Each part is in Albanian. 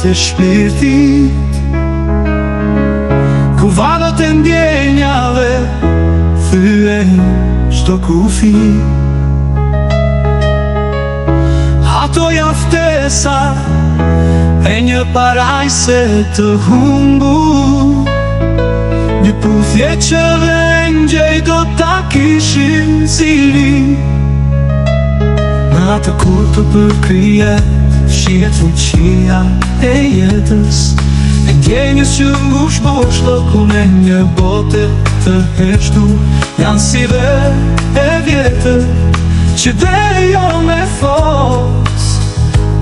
të shpirtit, ku valët e ndjenjave thyen çdo kufi. Ato janë ftesa e një parajse të humbur, një puthje që dhe ngjej do ta kishin zili. Në atë kur të përkryet shihet fuqia e jetës, e ndjenjës që mbush bosh lëkun e një bote të heshtur. Janë si dhe e vjetër që dhe jo me fos,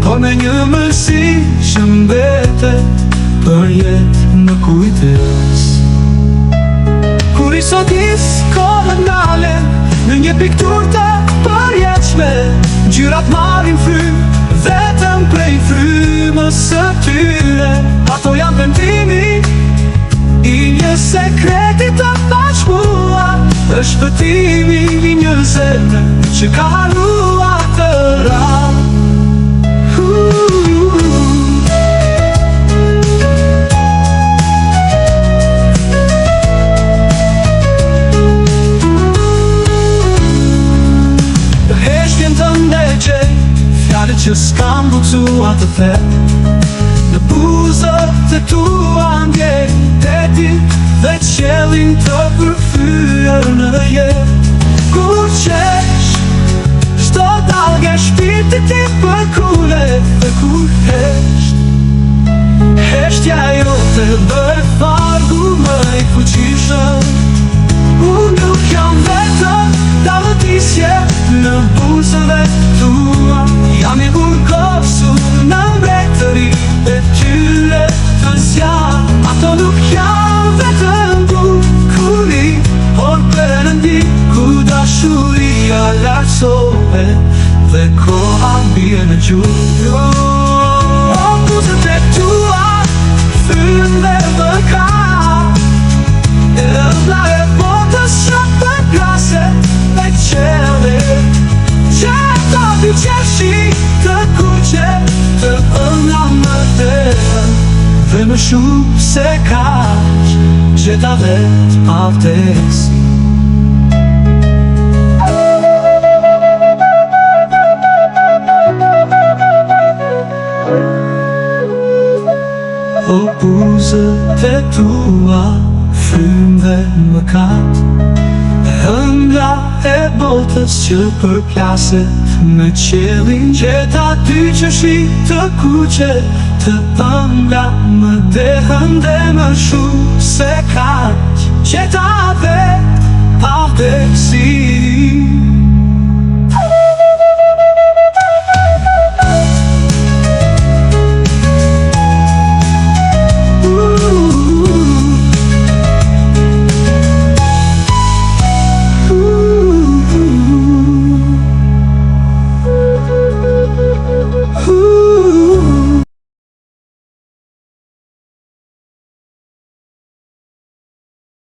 por me një mësi që mbetet për jetë në kujtës. Kur i sotis kohën nalen në një piktur të përjetshme, ngjyrat marrin frymë vetëm prej frymës së tyre. Ato janë vendimi i një sekreti të bashkuar, është shpëtimi i një zemre që ka harruar të rrallë. Fjalët që s'kam bucuar të them, në buzët e tua ndjej detin dhe qelin të përfyer në jetë. Kur qesh, çdo dalgë shpirtit ti përkule, dhe kur heshtja jote bëhet fargu më i fuqishëm. Unë nuk jam vetëm dalëtisje në buzëve tua, jam i burgosur në mbretëri e tyre të zjarë. Ato nuk jam vetëm bukuri, por perëndi ku dashuria lartësohet dhe koha bie në gjuhë. O buzët e tua thyn dhe mëkat, e ëmbla e botës që përplaset me qelit, që ta dy qeshi të kuqe të ëmbla më derë, dhe më shumë se kaq gjeta vet pa vdesje. O buzët e tua frymë dhe mëkat, e ëmbla e botës që përplaset me qelin, gjeta dy qeshi të kuqe të ëmbla më dehën dhe më shumë se kaq gjeta